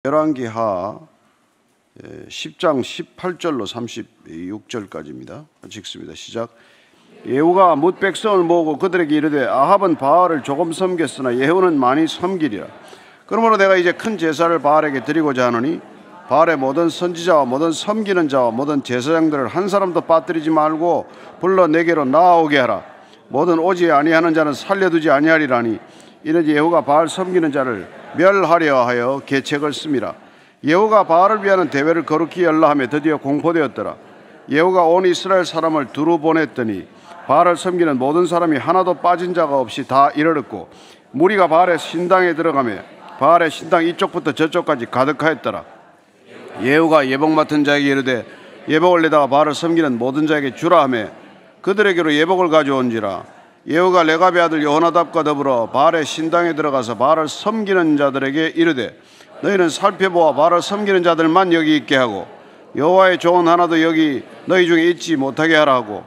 열왕기하 10장 18절로 36절까지입니다. 읽습니다. 시작. 예후가 뭇 백성을 모으고 그들에게 이르되 아합은 바알을 조금 섬겼으나 예후는 많이 섬기리라. 그러므로 내가 이제 큰 제사를 바알에게 드리고자 하노니 바알의 모든 선지자와 모든 섬기는 자와 모든 제사장들을 한 사람도 빠뜨리지 말고 불러 내게로 나아오게 하라. 모든 오지 아니하는 자는 살려두지 아니하리라니 이는 예후가 바알 섬기는 자를 멸하려 하여 계책을 씁니다. 예후가 바알을 위하는 대회를 거룩히 열라하며 드디어 공포되었더라. 예후가 온 이스라엘 사람을 두루 보냈더니 바알을 섬기는 모든 사람이 하나도 빠진 자가 없이 다 이르렀고 무리가 바알의 신당에 들어가며 바알의 신당 이쪽부터 저쪽까지 가득하였더라. 예후가 예복 맡은 자에게 이르되 예복을 내다가 바알을 섬기는 모든 자에게 주라 하며 그들에게로 예복을 가져온지라. 예후가 레갑의 아들 여호나답과 더불어 바알의 신당에 들어가서 바알을 섬기는 자들에게 이르되 너희는 살펴보아 바알을 섬기는 자들만 여기 있게 하고 여호와의 종 하나도 여기 너희 중에 있지 못하게 하라 하고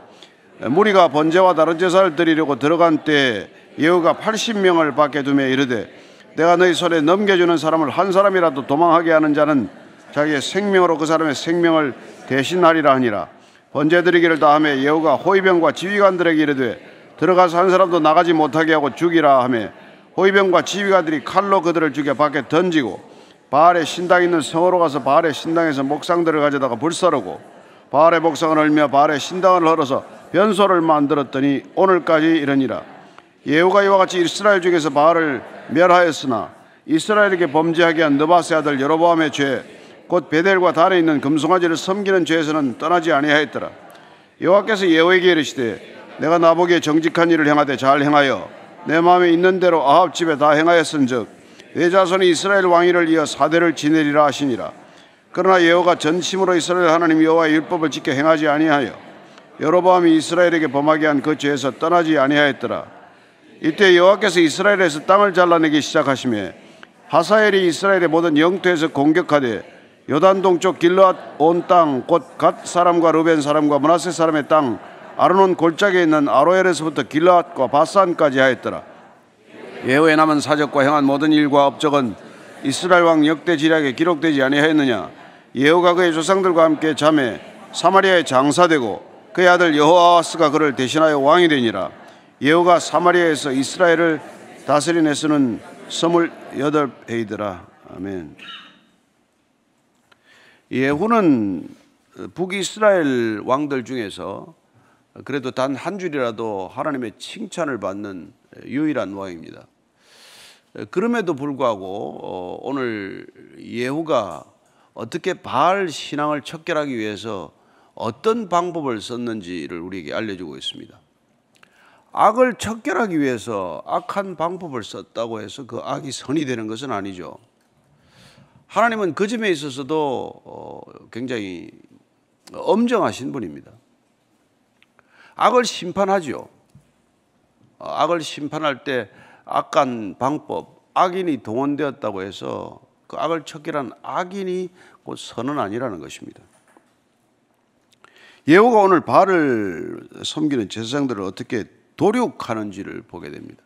무리가 번제와 다른 제사를 드리려고 들어간 때에 예후가 80명을 밖에 두며 이르되 내가 너희 손에 넘겨주는 사람을 한 사람이라도 도망하게 하는 자는 자기의 생명으로 그 사람의 생명을 대신하리라 하니라. 번제 드리기를 다하며 예후가 호위병과 지휘관들에게 이르되 들어가서 한 사람도 나가지 못하게 하고 죽이라 하며 호위병과 지휘관들이 칼로 그들을 죽여 밖에 던지고 바알의 신당 있는 성으로 가서 바알의 신당에서 목상들을 가져다가 불사르고 바알의 목상을 헐며 바알의 신당을 헐어서 변소를 만들었더니 오늘까지 이르니라. 예후가 이와 같이 이스라엘 중에서 바알을 멸하였으나 이스라엘에게 범죄하게 한 느바세 아들 여로보암의 죄 곧 베델과 단에 있는 금송아지를 섬기는 죄에서는 떠나지 아니하였더라. 여호와께서 예후에게 이르시되 내가 나보기에 정직한 일을 행하되 잘 행하여 내 마음에 있는 대로 아합 집에 다 행하였은즉 내 자손이 이스라엘 왕위를 이어 4대를 지내리라 하시니라. 그러나 예후가 전심으로 이스라엘 하나님 여호와의 율법을 지켜 행하지 아니하여 여로보암이 이스라엘에게 범하게 한 그 죄에서 떠나지 아니하였더라. 이때 여호와께서 이스라엘에서 땅을 잘라내기 시작하시며 하사엘이 이스라엘의 모든 영토에서 공격하되 요단 동쪽 길르앗 온 땅 곧 갓 사람과 르벤 사람과 므낫세 사람의 땅 아르논 골짜기에 있는 아로엘에서부터 길르앗과 바산까지 하였더라. 예후의 남은 사적과 행한 모든 일과 업적은 이스라엘 왕 역대 지략에 기록되지 아니하였느냐. 예후가 그의 조상들과 함께 잠에 사마리아에 장사되고 그의 아들 여호아하스가 그를 대신하여 왕이 되니라. 예후가 사마리아에서 이스라엘을 다스린 횟수는 28해이더라. 아멘. 예후는 북이스라엘 왕들 중에서 그래도 단 한 줄이라도 하나님의 칭찬을 받는 유일한 왕입니다. 그럼에도 불구하고 오늘 예후가 어떻게 바알 신앙을 척결하기 위해서 어떤 방법을 썼는지를 우리에게 알려주고 있습니다. 악을 척결하기 위해서 악한 방법을 썼다고 해서 그 악이 선이 되는 것은 아니죠. 하나님은 그 점에 있어서도 굉장히 엄정하신 분입니다. 악을 심판하죠. 악을 심판할 때 악한 방법, 악인이 동원되었다고 해서 그 악을 척결한 악인이 곧 선은 아니라는 것입니다. 예후가 오늘 바알을 섬기는 제사장들을 어떻게 도륙하는지를 보게 됩니다.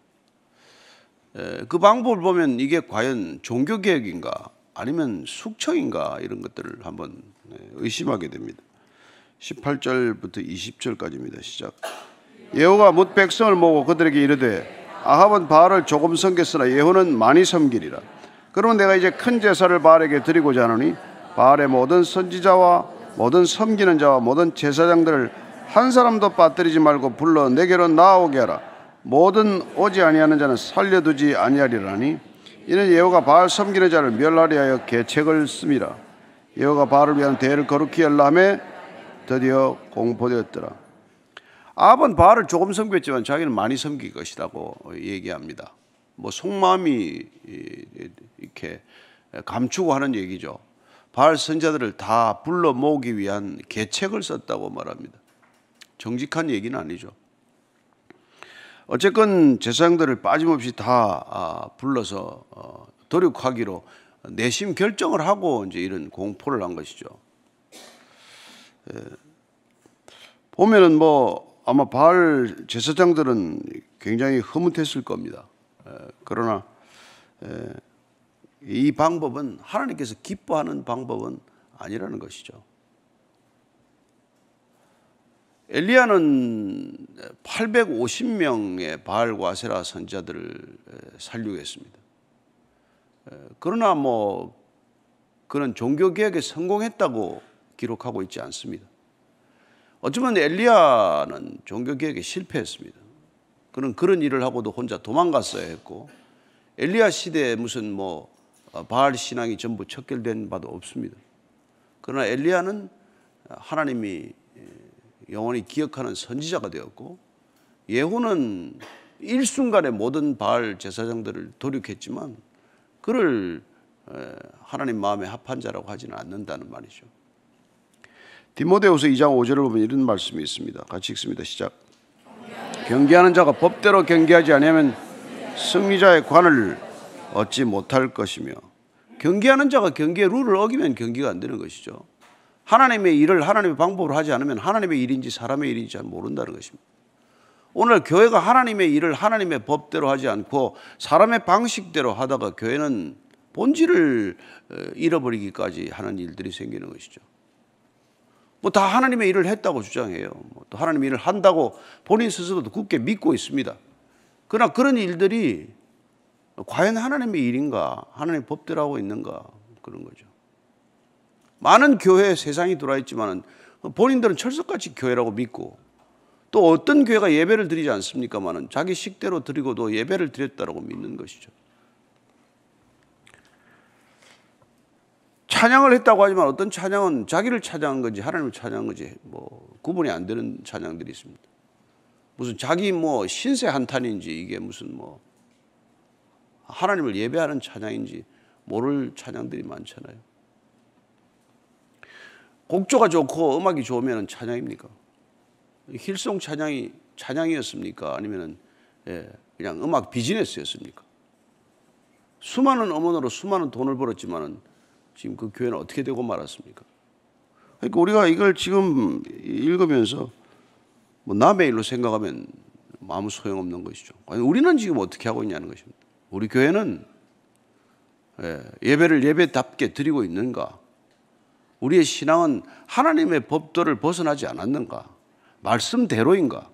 그 방법을 보면 이게 과연 종교개혁인가 아니면 숙청인가 이런 것들을 한번 의심하게 됩니다. 18절부터 20절까지입니다. 시작. 예후가 뭇 백성을 모으고 그들에게 이르되 아합은 바알을 조금 섬겼으나 예후는 많이 섬기리라. 그러면 내가 이제 큰 제사를 바알에게 드리고자 하노니 바알의 모든 선지자와 모든 섬기는 자와 모든 제사장들을 한 사람도 빠뜨리지 말고 불러 내게로 나아오게 하라. 모든 오지 아니하는 자는 살려두지 아니하리라니 이는 예후가 바알 섬기는 자를 멸하려 하여 계책을 씁니다. 예후가 바알을 위한 대회를 거룩히 열라하며 드디어 공포되었더라. 아합은 바알을 조금 섬겼지만 자기는 많이 섬길 것이라고 얘기합니다. 뭐 속마음이 이렇게 감추고 하는 얘기죠. 바알 선자들을 다 불러 모으기 위한 계책을 썼다고 말합니다. 정직한 얘기는 아니죠. 어쨌건 제사장들을 빠짐없이 다 불러서 도륙하기로 내심 결정을 하고 이제 이런 공포를 한 것이죠. 보면은 뭐 아마 바알 제사장들은 굉장히 흐뭇했을 겁니다. 그러나 이 방법은 하나님께서 기뻐하는 방법은 아니라는 것이죠. 엘리야는 850명의 바알과 아세라 선지자들을 살육했습니다. 그러나 그런 종교개혁에 성공했다고 기록하고 있지 않습니다. 어쩌면 엘리야는 종교개혁에 실패했습니다. 그는 그런 일을 하고도 혼자 도망갔어야 했고, 엘리야 시대에 무슨 바알 신앙이 전부 척결된 바도 없습니다. 그러나 엘리야는 하나님이 영원히 기억하는 선지자가 되었고, 예후는 일순간에 모든 바알 제사장들을 돌이켰지만 그를 하나님 마음에 합한 자라고 하지는 않는다는 말이죠. 디모데후서 2장 5절을 보면 이런 말씀이 있습니다. 같이 읽습니다. 시작. 경계하는 자가 법대로 경계하지 아니하면 승리자의 관을 얻지 못할 것이며, 경계하는 자가 경계의 룰을 어기면 경계가 안 되는 것이죠. 하나님의 일을 하나님의 방법으로 하지 않으면 하나님의 일인지 사람의 일인지 잘 모른다는 것입니다. 오늘 교회가 하나님의 일을 하나님의 법대로 하지 않고 사람의 방식대로 하다가 교회는 본질을 잃어버리기까지 하는 일들이 생기는 것이죠. 다 하나님의 일을 했다고 주장해요. 또 하나님의 일을 한다고 본인 스스로도 굳게 믿고 있습니다. 그러나 그런 일들이 과연 하나님의 일인가, 하나님의 법대로 하고 있는가, 그런 거죠. 많은 교회에 세상이 들어와 있지만 본인들은 철석같이 교회라고 믿고, 또 어떤 교회가 예배를 드리지 않습니까마는 자기 식대로 드리고도 예배를 드렸다라고 믿는 것이죠. 찬양을 했다고 하지만 어떤 찬양은 자기를 찬양한 건지 하나님을 찬양한 건지 구분이 안 되는 찬양들이 있습니다. 무슨 자기 신세 한탄인지 이게 무슨 하나님을 예배하는 찬양인지 모를 찬양들이 많잖아요. 곡조가 좋고 음악이 좋으면 찬양입니까? 힐송 찬양이 찬양이었습니까? 아니면 그냥 음악 비즈니스였습니까? 수많은 음원으로 수많은 돈을 벌었지만은 지금 그 교회는 어떻게 되고 말았습니까? 그러니까 우리가 이걸 지금 읽으면서 남의 일로 생각하면 아무 소용없는 것이죠. 아니, 우리는 지금 어떻게 하고 있냐는 것입니다. 우리 교회는 예배를 예배답게 드리고 있는가? 우리의 신앙은 하나님의 법도를 벗어나지 않았는가? 말씀대로인가?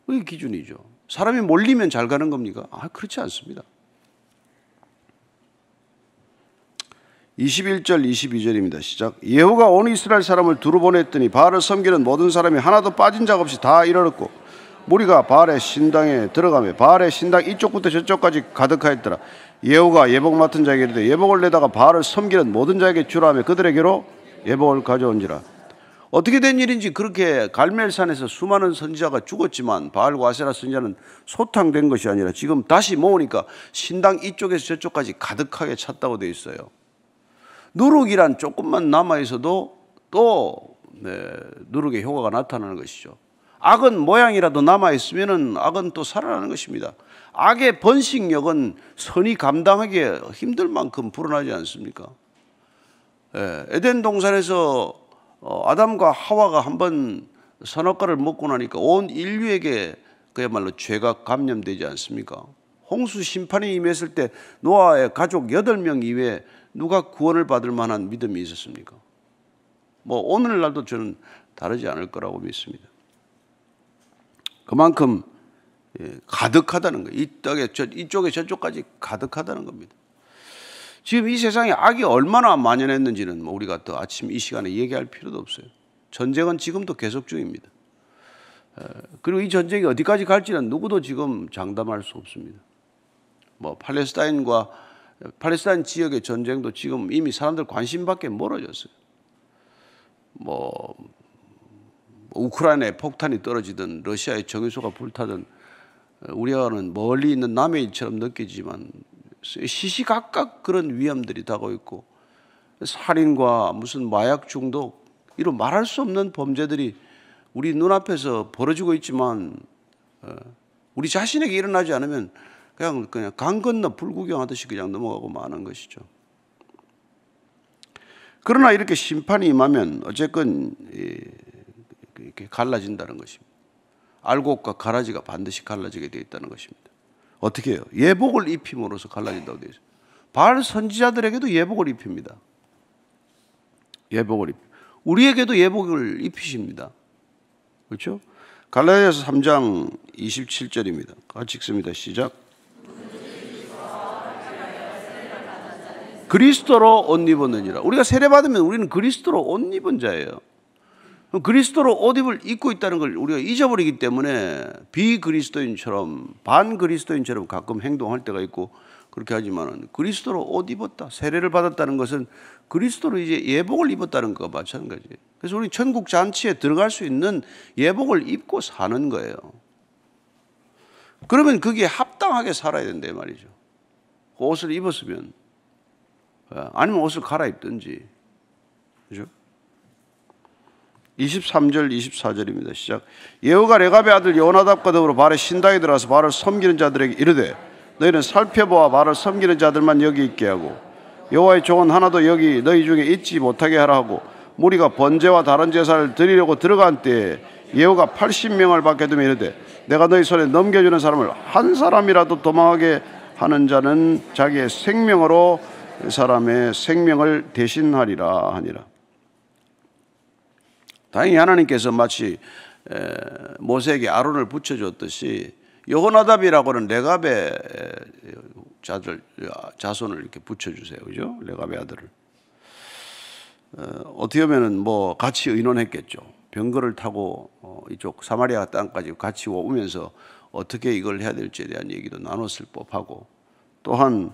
그게 기준이죠. 사람이 몰리면 잘 가는 겁니까? 그렇지 않습니다. 21절 22절입니다. 시작. 예후가 온 이스라엘 사람을 두루 보냈더니 바알을 섬기는 모든 사람이 하나도 빠진 자 없이 다 이르렀고, 무리가 바알의 신당에 들어가며 바알의 신당 이쪽부터 저쪽까지 가득하였더라. 예후가 예복 맡은 자에게 이르되 예복을 내다가 바알을 섬기는 모든 자에게 주라 하며 그들에게로 예복을 가져온지라. 어떻게 된 일인지 그렇게 갈멜산에서 수많은 선지자가 죽었지만 바알과 아세라 선지자는 소탕된 것이 아니라 지금 다시 모으니까 신당 이쪽에서 저쪽까지 가득하게 찼다고 되어 있어요. 누룩이란 조금만 남아있어도 또 누룩의 효과가 나타나는 것이죠. 악은 모양이라도 남아있으면 악은 또 살아나는 것입니다. 악의 번식력은 선이 감당하기 힘들 만큼 불어나지 않습니까? 에덴 동산에서 아담과 하와가 한번 선악과를 먹고 나니까 온 인류에게 그야말로 죄가 감염되지 않습니까? 홍수 심판이 임했을 때 노아의 가족 8명 이외에 누가 구원을 받을 만한 믿음이 있었습니까? 오늘날도 저는 다르지 않을 거라고 믿습니다. 그만큼 가득하다는 거예요. 이 땅에 이쪽에 저쪽까지 가득하다는 겁니다. 지금 이 세상에 악이 얼마나 만연했는지는 우리가 또 아침 이 시간에 얘기할 필요도 없어요. 전쟁은 지금도 계속 중입니다. 그리고 이 전쟁이 어디까지 갈지는 누구도 지금 장담할 수 없습니다. 팔레스타인 지역의 전쟁도 지금 이미 사람들 관심 밖에 멀어졌어요. 우크라이나에 폭탄이 떨어지든 러시아의 정유소가 불타든 우리와는 멀리 있는 남의 일처럼 느끼지만 시시각각 그런 위험들이 다가오고 있고, 살인과 무슨 마약 중독, 이런 말할 수 없는 범죄들이 우리 눈앞에서 벌어지고 있지만 우리 자신에게 일어나지 않으면 그냥 강 건너 불구경하듯이 그냥 넘어가고 마는 것이죠. 그러나 이렇게 심판이 임하면 어쨌건 이렇게 갈라진다는 것입니다. 알곡과 가라지가 반드시 갈라지게 되어 있다는 것입니다. 어떻게 해요? 예복을 입힘으로써 갈라진다고 되어 있어요. 바알 선지자들에게도 예복을 입힙니다. 예복을 우리에게도 예복을 입히십니다. 그렇죠? 갈라디아서 3장 27절입니다. 같이 읽습니다. 시작. 그리스도로 옷 입었느니라. 우리가 세례받으면 우리는 그리스도로 옷 입은 자예요. 그리스도로 옷 입고 있다는 걸 우리가 잊어버리기 때문에 비그리스도인처럼 반그리스도인처럼 가끔 행동할 때가 있고 그렇게 하지만 그리스도로 옷 입었다. 세례를 받았다는 것은 그리스도로 이제 예복을 입었다는 것과 마찬가지예요. 그래서 우리 천국 잔치에 들어갈 수 있는 예복을 입고 사는 거예요. 그러면 그게 합당하게 살아야 된다 말이죠. 그 옷을 입었으면 아니면 옷을 갈아입든지. 그죠? 23절 24절입니다. 시작. 예후가 레갑의 아들 여호나답과 더불어 바알의 신당에 들어가서 바알을 섬기는 자들에게 이르되 너희는 살펴보아 바알을 섬기는 자들만 여기 있게 하고 여호와의 종은 하나도 여기 너희 중에 있지 못하게 하라 하고 무리가 번제와 다른 제사를 드리려고 들어간 때에 예후가 80명을 밖에 두며 이르되 내가 너희 손에 넘겨주는 사람을 한 사람이라도 도망하게 하는 자는 자기의 생명으로 사람의 생명을 대신하리라 하니라. 다행히 하나님께서 마치 모세에게 아론을 붙여줬듯이 여호나답이라고는 레갑의 자손을 이렇게 붙여주세요. 그죠? 레갑의 아들을. 어떻게 보면은 뭐 같이 의논했겠죠. 병거를 타고 이쪽 사마리아 땅까지 같이 오면서 어떻게 이걸 해야 될지에 대한 얘기도 나눴을 법하고 또한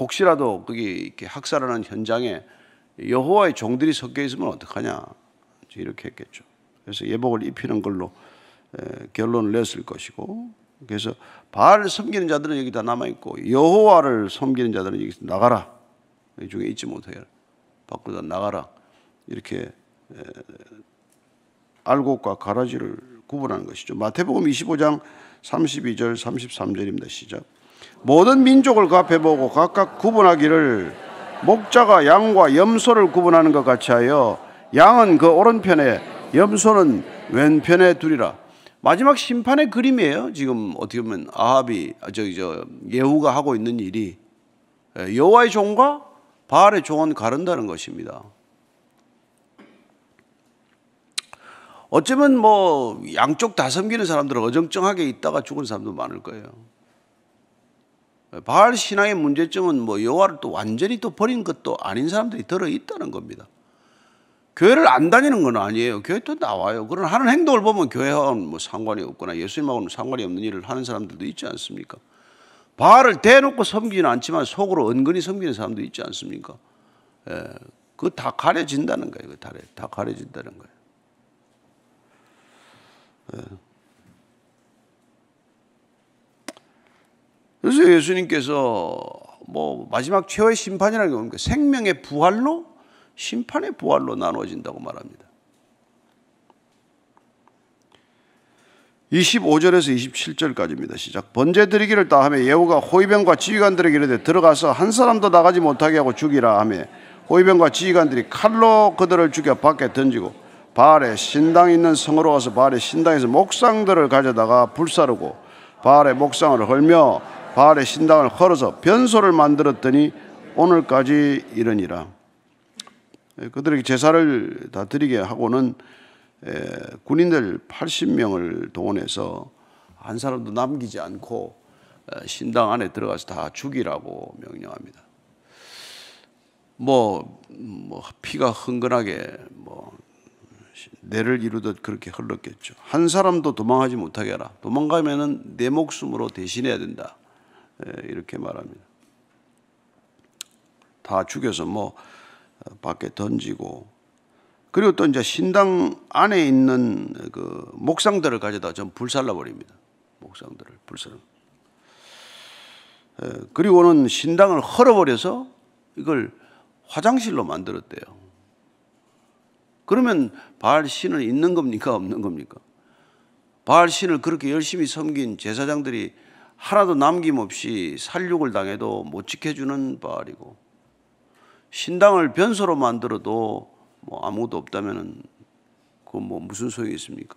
혹시라도 거기 이렇게 학살하는 현장에 여호와의 종들이 섞여 있으면 어떡하냐 이렇게 했겠죠. 그래서 예복을 입히는 걸로 결론을 냈을 것이고 그래서 바알을 섬기는 자들은 여기 다 남아있고 여호와를 섬기는 자들은 여기서 나가라. 이 중에 있지 못하게 밖으로 나가라. 이렇게 알곡과 가라지를 구분하는 것이죠. 마태복음 25장 32절 33절입니다. 시작. 모든 민족을 그 앞에 보고 각각 구분하기를 목자가 양과 염소를 구분하는 것 같이 하여 양은 그 오른편에 염소는 왼편에 두리라. 마지막 심판의 그림이에요. 지금 어떻게 보면 아합이 예후가 하고 있는 일이 여호와의 종과 바알의 종은 가른다는 것입니다. 어쩌면 뭐 양쪽 다 섬기는 사람들은 어정쩡하게 있다가 죽은 사람도 많을 거예요. 바알 신앙의 문제점은 뭐 여호와를 또 완전히 또 버린 것도 아닌 사람들이 들어 있다는 겁니다. 교회를 안 다니는 건 아니에요. 교회 또 나와요. 그러나 하는 행동을 보면 교회와는 뭐 상관이 없거나 예수님하고는 상관이 없는 일을 하는 사람들도 있지 않습니까? 바알을 대놓고 섬기지는 않지만 속으로 은근히 섬기는 사람도 있지 않습니까? 그거 다 가려진다는 거예요. 다 가려진다는 거예요. 그래서 예수님께서 뭐 마지막 최후의 심판이라는 게 뭡니까? 생명의 부활로 심판의 부활로 나누어진다고 말합니다. 25절에서 27절까지입니다. 시작. 번제 드리기를 다하며 예후가 호위병과 지휘관들에게 이르되 들어가서 한 사람도 나가지 못하게 하고 죽이라 하며 호위병과 지휘관들이 칼로 그들을 죽여 밖에 던지고 바알의 신당이 있는 성으로 가서 바알의 신당에서 목상들을 가져다가 불사르고 바알의 목상을 헐며 바알의 신당을 헐어서 변소를 만들었더니 오늘까지 이르니라. 그들에게 제사를 다 드리게 하고는 군인들 80명을 동원해서 한 사람도 남기지 않고 신당 안에 들어가서 다 죽이라고 명령합니다. 뭐 피가 흥건하게 뇌를 이루듯 그렇게 흘렀겠죠. 한 사람도 도망하지 못하게 하라. 도망가면은 내 목숨으로 대신해야 된다. 이렇게 말합니다. 다 죽여서 밖에 던지고 그리고 또 이제 신당 안에 있는 그 목상들을 가져다 좀 불살라 버립니다. 목상들을 불살라. 그리고는 신당을 헐어버려서 이걸 화장실로 만들었대요. 그러면 바알 신은 있는 겁니까? 없는 겁니까? 바알 신을 그렇게 열심히 섬긴 제사장들이 하나도 남김없이 살육을 당해도 못 지켜주는 바알이고 신당을 변소로 만들어도 아무것도 없다면은 그건 무슨 소용이 있습니까?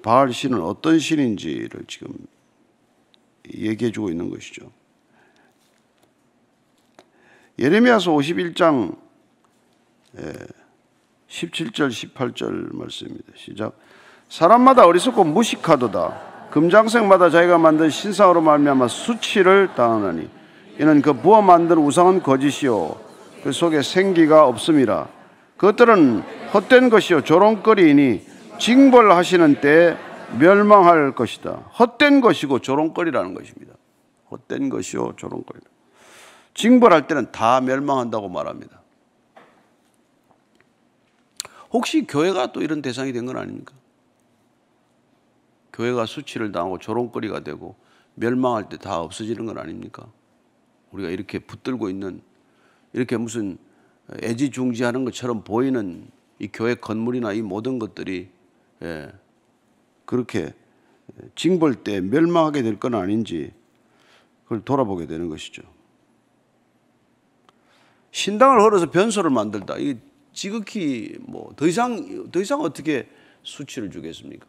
바알 신은 어떤 신인지를 지금 얘기해주고 있는 것이죠. 예레미야서 51장 17절 18절 말씀입니다. 시작. 사람마다 어리석고 무식하도다. 금장색마다 자기가 만든 신상으로 말미암아 수치를 당하나니 이는 그 부어 만든 우상은 거짓이요 그 속에 생기가 없음이라. 그것들은 헛된 것이요 조롱거리이니 징벌하시는 때에 멸망할 것이다. 헛된 것이고 조롱거리라는 것입니다. 헛된 것이요 조롱거리. 징벌할 때는 다 멸망한다고 말합니다. 혹시 교회가 또 이런 대상이 된 건 아닙니까? 교회가 수치를 당하고 조롱거리가 되고 멸망할 때 다 없어지는 건 아닙니까? 우리가 이렇게 붙들고 있는, 이렇게 무슨 애지중지하는 것처럼 보이는 이 교회 건물이나 이 모든 것들이 그렇게 징벌 때 멸망하게 될 건 아닌지 그걸 돌아보게 되는 것이죠. 신당을 헐어서 변소를 만들다. 이게 지극히 더 이상 어떻게 수치를 주겠습니까?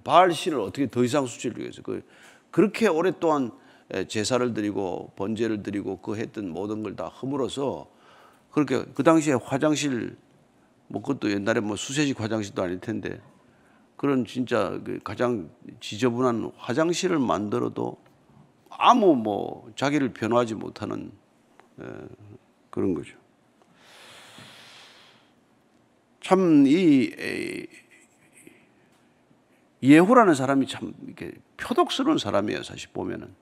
바알 신을 어떻게 더 이상 수치를 주겠어요? 그렇게 오랫동안 제사를 드리고 번제를 드리고 그 했던 모든 걸 다 허물어서 그렇게 그 당시에 화장실 그것도 옛날에 수세식 화장실도 아닐 텐데 그런 진짜 가장 지저분한 화장실을 만들어도 아무 자기를 변호하지 못하는 그런 거죠. 참 이 예후라는 사람이 참 이렇게 표독스러운 사람이에요. 사실 보면은.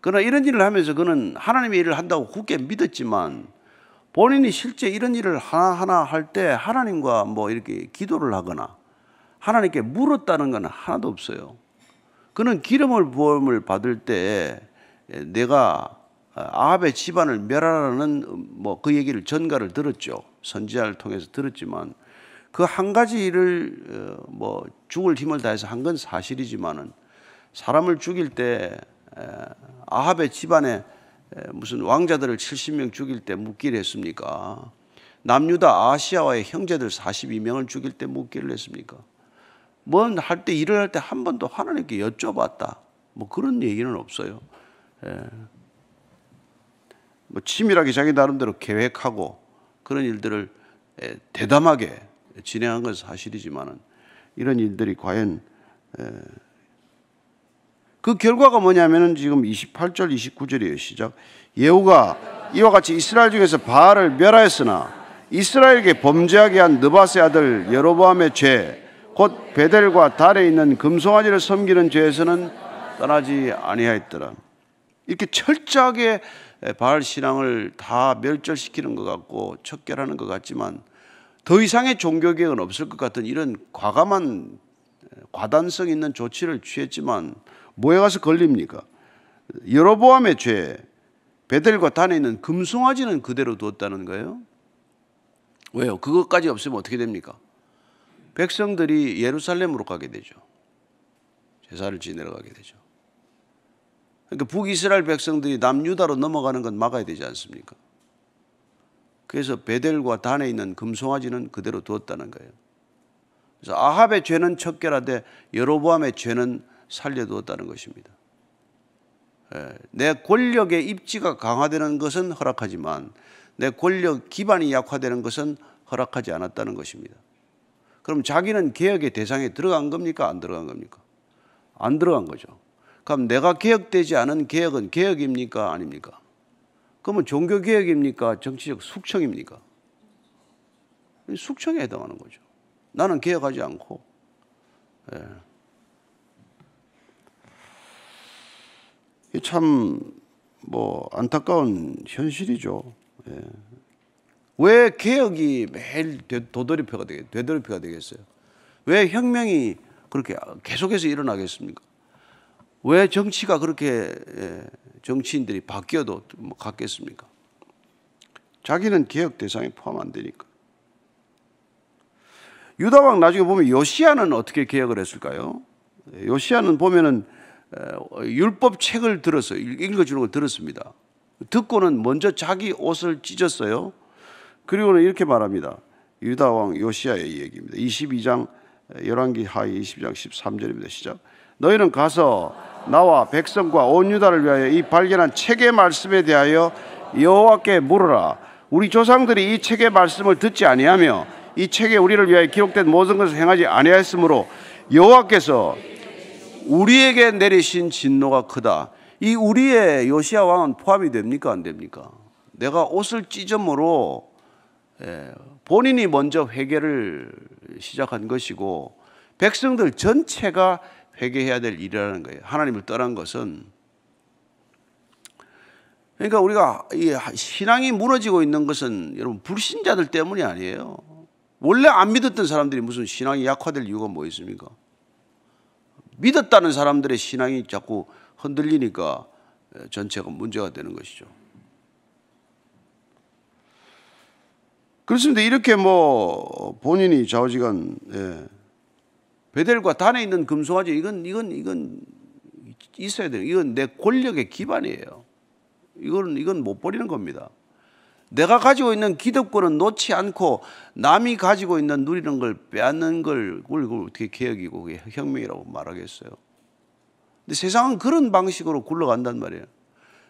그러나 이런 일을 하면서 그는 하나님의 일을 한다고 굳게 믿었지만 본인이 실제 이런 일을 하나하나 할 때 하나님과 이렇게 기도를 하거나 하나님께 물었다는 건 하나도 없어요. 그는 기름을 부음을 받을 때 내가 아합의 집안을 멸하라는 그 얘기를 전가를 들었죠. 선지자를 통해서 들었지만 그 한 가지 일을 죽을 힘을 다해서 한 건 사실이지만은 사람을 죽일 때 아합의 집안에 무슨 왕자들을 70명 죽일 때 묻기를 했습니까? 남유다 아시아와의 형제들 42명을 죽일 때 묻기를 했습니까? 할 때 일을 할 때 한 번도 하나님께 여쭤봤다. 그런 얘기는 없어요. 치밀하게 자기 나름대로 계획하고 그런 일들을 대담하게 진행한 건 사실이지만은 이런 일들이 과연 그 결과가 뭐냐면은 지금 28절 29절이에요. 시작. 예후가 이와 같이 이스라엘 중에서 바알을 멸하였으나 이스라엘에게 범죄하게 한 느밧의 아들 여로보암의 죄 곧 베델과 달에 있는 금송아지를 섬기는 죄에서는 떠나지 아니하였더라. 이렇게 철저하게 바알 신앙을 다 멸절시키는 것 같고 척결하는 것 같지만 더 이상의 종교개혁은 없을 것 같은 이런 과감한 과단성 있는 조치를 취했지만 뭐에 가서 걸립니까? 여로보암의 죄, 베델과 단에 있는 금송아지는 그대로 두었다는 거예요. 왜요? 그것까지 없으면 어떻게 됩니까? 백성들이 예루살렘으로 가게 되죠. 제사를 지내러 가게 되죠. 그러니까 북이스라엘 백성들이 남유다로 넘어가는 건 막아야 되지 않습니까? 그래서 베델과 단에 있는 금송아지는 그대로 두었다는 거예요. 그래서 아합의 죄는 척결하되 여로보암의 죄는 살려두었다는 것입니다. 내 권력의 입지가 강화되는 것은 허락하지만 내 권력 기반이 약화되는 것은 허락하지 않았다는 것입니다. 그럼 자기는 개혁의 대상에 들어간 겁니까? 안 들어간 겁니까? 안 들어간 거죠. 그럼 내가 개혁되지 않은 개혁은 개혁입니까? 아닙니까? 그러면 종교개혁입니까? 정치적 숙청입니까? 숙청에 해당하는 거죠. 나는 개혁하지 않고. 참 안타까운 현실이죠. 왜 개혁이 매일 되돌이표가 되겠어요? 왜 혁명이 그렇게 계속해서 일어나겠습니까? 왜 정치가 그렇게 정치인들이 바뀌어도 같겠습니까? 자기는 개혁 대상에 포함 안 되니까. 유다왕 나중에 보면 요시야는 어떻게 개혁을 했을까요? 요시야는 보면은 율법 책을 들었어요. 읽어주는 걸 들었습니다. 듣고는 먼저 자기 옷을 찢었어요. 그리고는 이렇게 말합니다. 유다왕 요시야의 얘기입니다. 22장 열왕기 하위 20장 13절입니다. 시작. 너희는 가서 나와 백성과 온 유다를 위하여 이 발견한 책의 말씀에 대하여 여호와께 물으라. 우리 조상들이 이 책의 말씀을 듣지 아니하며 이 책에 우리를 위하여 기록된 모든 것을 행하지 아니하였으므로 여호와께서 우리에게 내리신 진노가 크다. 이 우리의 요시야 왕은 포함이 됩니까 안 됩니까? 내가 옷을 찢음으로 본인이 먼저 회개를 시작한 것이고 백성들 전체가 회개해야 될 일이라는 거예요. 하나님을 떠난 것은. 그러니까 우리가 이 신앙이 무너지고 있는 것은 여러분 불신자들 때문이 아니에요. 원래 안 믿었던 사람들이 무슨 신앙이 약화될 이유가 뭐 있습니까? 믿었다는 사람들의 신앙이 자꾸 흔들리니까 전체가 문제가 되는 것이죠. 그렇습니다. 이렇게 뭐 본인이 좌우지간 베델과 단에 있는 금송아지 이건 있어야 돼요. 이건 내 권력의 기반이에요. 이건 못 버리는 겁니다. 내가 가지고 있는 기득권은 놓지 않고 남이 가지고 있는 누리는 걸 빼앗는 걸 어떻게 개혁이고 그게 혁명이라고 말하겠어요. 근데 세상은 그런 방식으로 굴러간단 말이에요.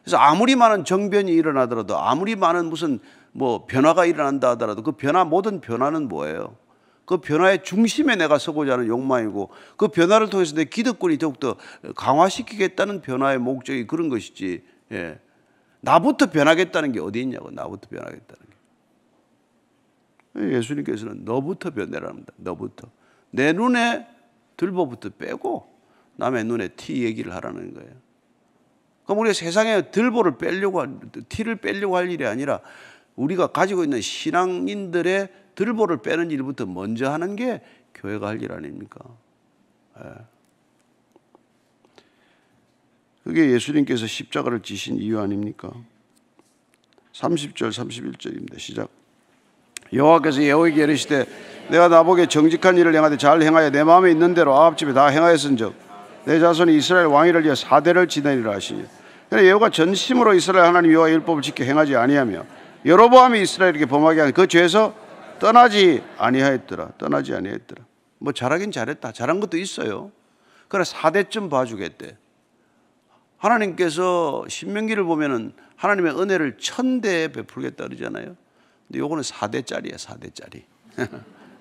그래서 아무리 많은 정변이 일어나더라도 아무리 많은 무슨 뭐 변화가 일어난다 하더라도 그 모든 변화는 뭐예요? 그 변화의 중심에 내가 서고자 하는 욕망이고 그 변화를 통해서 내 기득권이 더욱더 강화시키겠다는 변화의 목적이 그런 것이지. 나부터 변하겠다는 게 어디 있냐고. 나부터 변하겠다는 게. 예수님께서는 너부터 변해랍니다. 너부터. 내 눈에 들보부터 빼고 남의 눈에 티 얘기를 하라는 거예요. 그럼 우리가 세상에 들보를 빼려고 티를 빼려고 할 일이 아니라 우리가 가지고 있는 신앙인들의 들보를 빼는 일부터 먼저 하는 게 교회가 할 일 아닙니까? 그게 예수님께서 십자가를 지신 이유 아닙니까? 30절 31절입니다. 시작. 여호와께서 예후에게 이르시되 내가 나보게 정직한 일을 행하되 잘 행하여 내 마음에 있는 대로 아합 집에 다 행하였은즉 내 자손이 이스라엘 왕위를 위해 4대를 지내리라 하시니. 그러나 예후가 전심으로 이스라엘 하나님 여호와의 율법을 지켜 행하지 아니하며 여로보암이 이스라엘에게 범하게 한 그 죄에서 떠나지 아니하였더라. 뭐 잘하긴 잘했다. 잘한 것도 있어요. 그러나 4대쯤 봐주겠대. 하나님께서 신명기를 보면은 하나님의 은혜를 1000대에 베풀겠다 그러잖아요. 근데 요거는 4대짜리야. 4대짜리.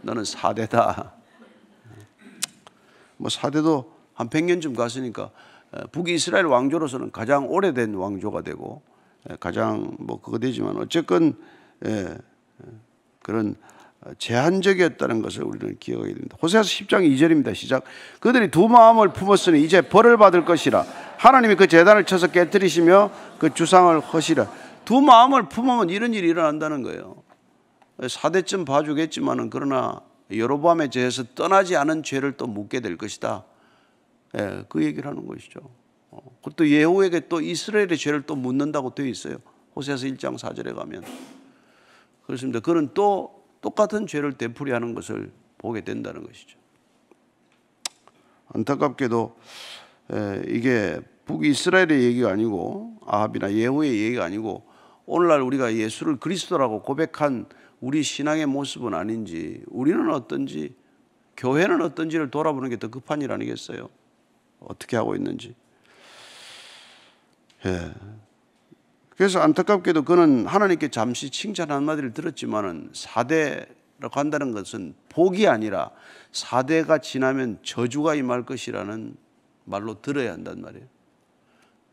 너는 4대다. 뭐 4대도 한 100년쯤 갔으니까 북이스라엘 왕조로서는 가장 오래된 왕조가 되고 가장 뭐 그거 되지만 어쨌건 그런 제한적이었다는 것을 우리는 기억해야 됩니다. 호세아서 10장 2절입니다. 시작. 그들이 두 마음을 품었으니 이제 벌을 받을 것이라. 하나님이 그 제단을 쳐서 깨뜨리시며 그 주상을 허시라. 두 마음을 품으면 이런 일이 일어난다는 거예요. 4대쯤 봐주겠지만은 그러나 여로보암의 죄에서 떠나지 않은 죄를 또 묻게 될 것이다. 그 얘기를 하는 것이죠. 그것도 예후에게 또 이스라엘의 죄를 또 묻는다고 되어 있어요. 호세아서 1장 4절에 가면. 그렇습니다. 그는 또 똑같은 죄를 되풀이하는 것을 보게 된다는 것이죠. 안타깝게도 이게 북이스라엘의 얘기가 아니고 아합이나 예후의 얘기가 아니고 오늘날 우리가 예수를 그리스도라고 고백한 우리 신앙의 모습은 아닌지, 우리는 어떤지, 교회는 어떤지를 돌아보는 게 더 급한 일 아니겠어요? 어떻게 하고 있는지. 그래서 안타깝게도 그는 하나님께 잠시 칭찬 한마디를 들었지만은 4대라고 한다는 것은 복이 아니라 4대가 지나면 저주가 임할 것이라는 말로 들어야 한단 말이에요.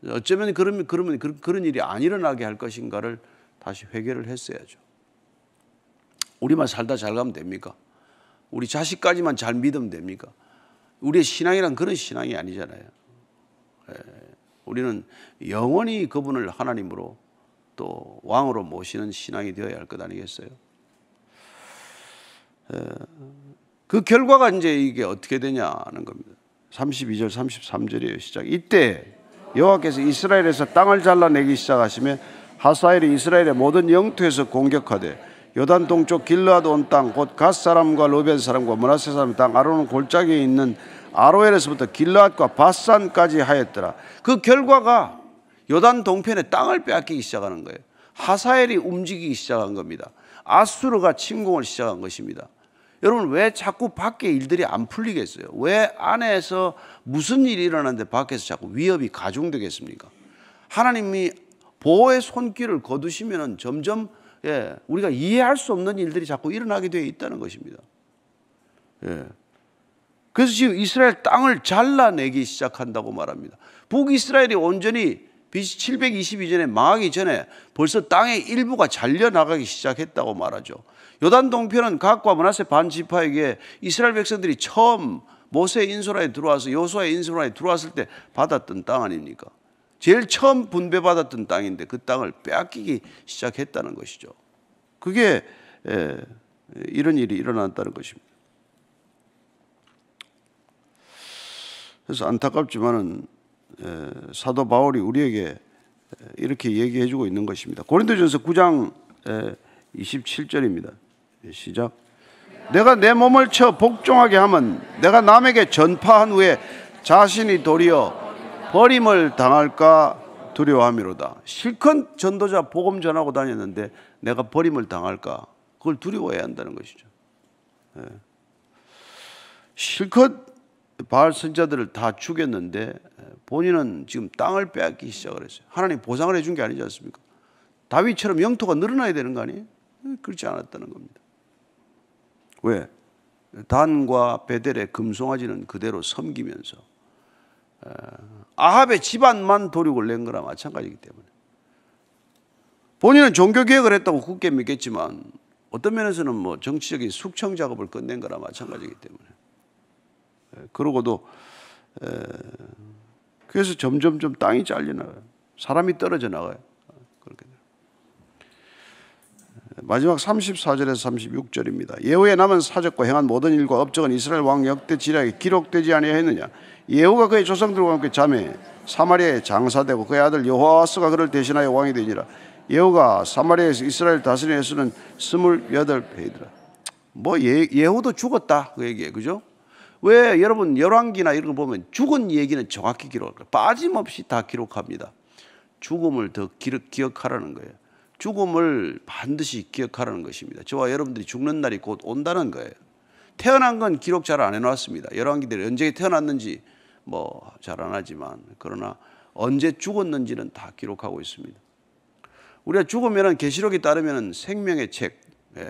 어쩌면 그러면 그런 일이 안 일어나게 할 것인가를 다시 회개를 했어야죠. 우리만 살다 잘 가면 됩니까? 우리 자식까지만 잘 믿으면 됩니까? 우리의 신앙이란 그런 신앙이 아니잖아요. 우리는 영원히 그분을 하나님으로 또 왕으로 모시는 신앙이 되어야 할 것 아니겠어요? 그 결과가 이제 이게 어떻게 되냐는 겁니다. 32절 33절이에요. 시작. 이때 여호와께서 이스라엘에서 땅을 잘라내기 시작하시며 하사엘이 이스라엘의 모든 영토에서 공격하되 요단 동쪽 길르앗 온 땅 곧 갓 사람과 르벤 사람과 므낫세 사람 땅 아로는 골짜기에 있는 아로엘에서부터 길르앗과 바산까지 하였더라. 그 결과가 요단 동편의 땅을 빼앗기기 시작하는 거예요. 하사엘이 움직이기 시작한 겁니다. 아수르가 침공을 시작한 것입니다. 여러분 왜 자꾸 밖에 일들이 안 풀리겠어요? 왜 안에서 무슨 일이 일어나는데 밖에서 자꾸 위협이 가중되겠습니까? 하나님이 보호의 손길을 거두시면 점점 우리가 이해할 수 없는 일들이 자꾸 일어나게 되어 있다는 것입니다. 그래서 지금 이스라엘 땅을 잘라내기 시작한다고 말합니다. 북이스라엘이 온전히 BC 722년에 망하기 전에 벌써 땅의 일부가 잘려나가기 시작했다고 말하죠. 요단 동편은 각과 므낫세 반지파에게 이스라엘 백성들이 처음 모세의 인소라에 들어와서 여호수아의 인소라에 들어왔을 때 받았던 땅 아닙니까? 제일 처음 분배받았던 땅인데 그 땅을 빼앗기기 시작했다는 것이죠. 그게 이런 일이 일어났다는 것입니다. 그래서 안타깝지만은 사도 바울이 우리에게 이렇게 얘기해 주고 있는 것입니다. 고린도전서 9장 27절입니다. 시작. 내가 내 몸을 쳐 복종하게 하면 내가 남에게 전파한 후에 자신이 도리어 버림을 당할까 두려워함이로다. 실컷 전도자 복음 전하고 다녔는데 내가 버림을 당할까, 그걸 두려워해야 한다는 것이죠. 실컷 바알 선지자들을 다 죽였는데 본인은 지금 땅을 빼앗기 시작을 했어요. 하나님 보상을 해준 게 아니지 않습니까? 다윗처럼 영토가 늘어나야 되는 거 아니에요? 그렇지 않았다는 겁니다. 왜? 단과 베델의 금송아지는 그대로 섬기면서 아합의 집안만 도륙을 낸 거나 마찬가지이기 때문에 본인은 종교개혁을 했다고 굳게 믿겠지만 어떤 면에서는 뭐 정치적인 숙청 작업을 끝낸 거나 마찬가지이기 때문에 그러고도 그래서 점점 땅이 잘려나가요. 사람이 떨어져 나가요. 그렇게 돼요. 마지막 34절에서 36절입니다. 예후에 남은 사적과 행한 모든 일과 업적은 이스라엘 왕 역대 지략에 기록되지 아니하였느냐. 예후가 그의 조상들과 함께 잠에 사마리아에 장사되고 그의 아들 여호아스가 그를 대신하여 왕이 되니라. 예후가 사마리아에서 이스라엘 다스린 횟수는 28회이더라. 뭐 예후도 죽었다 그 얘기예요. 그죠? 왜 여러분 열왕기나 이런 거 보면 죽은 얘기는 정확히 기록해요. 빠짐없이 다 기록합니다. 죽음을 더 기억하라는 거예요. 죽음을 반드시 기억하라는 것입니다. 저와 여러분들이 죽는 날이 곧 온다는 거예요. 태어난 건 기록 잘 안 해놨습니다. 열왕기들이 언제 태어났는지 뭐 잘 안 하지만 그러나 언제 죽었는지는 다 기록하고 있습니다. 우리가 죽으면 계시록에 따르면 생명의 책,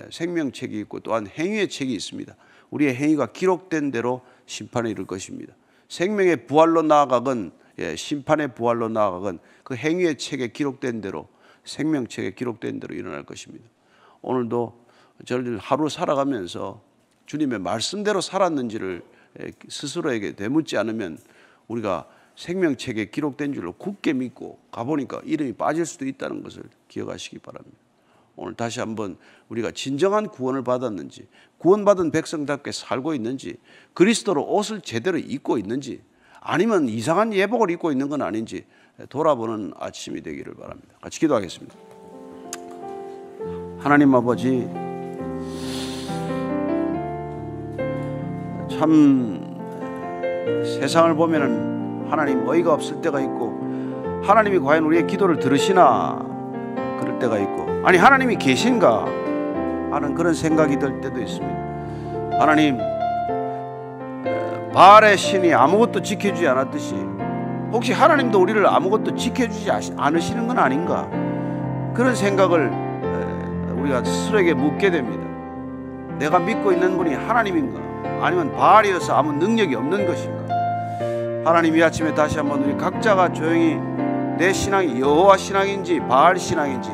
생명책이 있고 또한 행위의 책이 있습니다. 우리의 행위가 기록된 대로 심판에 이를 것입니다. 생명의 부활로 나아가건 심판의 부활로 나아가건 그 행위의 책에 기록된 대로 생명책에 기록된 대로 일어날 것입니다. 오늘도 저를 하루 살아가면서 주님의 말씀대로 살았는지를 스스로에게 되묻지 않으면 우리가 생명책에 기록된 줄로 굳게 믿고 가보니까 이름이 빠질 수도 있다는 것을 기억하시기 바랍니다. 오늘 다시 한번 우리가 진정한 구원을 받았는지, 구원받은 백성답게 살고 있는지, 그리스도로 옷을 제대로 입고 있는지, 아니면 이상한 예복을 입고 있는 건 아닌지 돌아보는 아침이 되기를 바랍니다. 같이 기도하겠습니다. 하나님 아버지, 참 세상을 보면은 하나님 어이가 없을 때가 있고, 하나님이 과연 우리의 기도를 들으시나 그럴 때가 있고, 아니 하나님이 계신가 하는 그런 생각이 들 때도 있습니다. 하나님, 바알의 신이 아무것도 지켜주지 않았듯이 혹시 하나님도 우리를 아무것도 지켜주지 않으시는 건 아닌가, 그런 생각을 우리가 스스로에게 묻게 됩니다. 내가 믿고 있는 분이 하나님인가, 아니면 바알이어서 아무 능력이 없는 것인가. 하나님, 이 아침에 다시 한번 우리 각자가 조용히 내 신앙이 여호와 신앙인지 바알 신앙인지,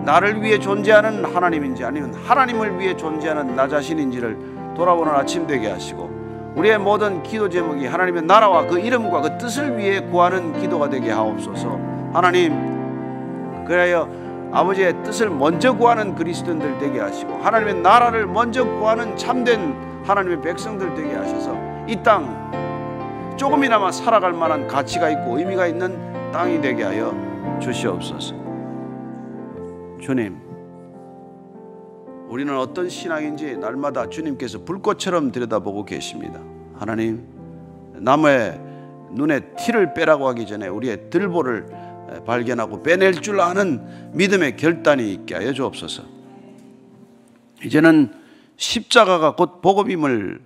나를 위해 존재하는 하나님인지 아니면 하나님을 위해 존재하는 나 자신인지를 돌아보는 아침 되게 하시고, 우리의 모든 기도 제목이 하나님의 나라와 그 이름과 그 뜻을 위해 구하는 기도가 되게 하옵소서. 하나님, 그래야 아버지의 뜻을 먼저 구하는 그리스도인들 되게 하시고, 하나님의 나라를 먼저 구하는 참된 하나님의 백성들 되게 하셔서 이 땅 조금이나마 살아갈 만한 가치가 있고 의미가 있는 땅이 되게 하여 주시옵소서. 주님, 우리는 어떤 신앙인지 날마다 주님께서 불꽃처럼 들여다보고 계십니다. 하나님, 남의 눈에 티를 빼라고 하기 전에 우리의 들보를 발견하고 빼낼 줄 아는 믿음의 결단이 있게 하여 주옵소서. 이제는 십자가가 곧 복음임을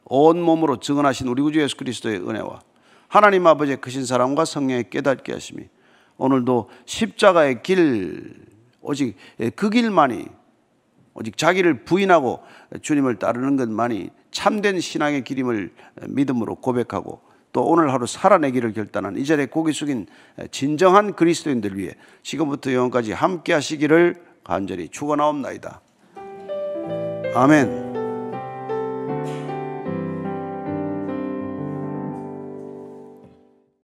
온몸으로 증언하신 우리 구주 예수 그리스도의 은혜와 하나님 아버지의 크신 사랑과 성령의 깨닫게 하심이 오늘도 십자가의 길, 오직 그 길만이, 오직 자기를 부인하고 주님을 따르는 것만이 참된 신앙의 길임을 믿음으로 고백하고, 또 오늘 하루 살아내기를 결단한 이 자리에 고개 숙인 진정한 그리스도인들 위해 지금부터 영원까지 함께 하시기를 간절히 축원하옵나이다. 아멘.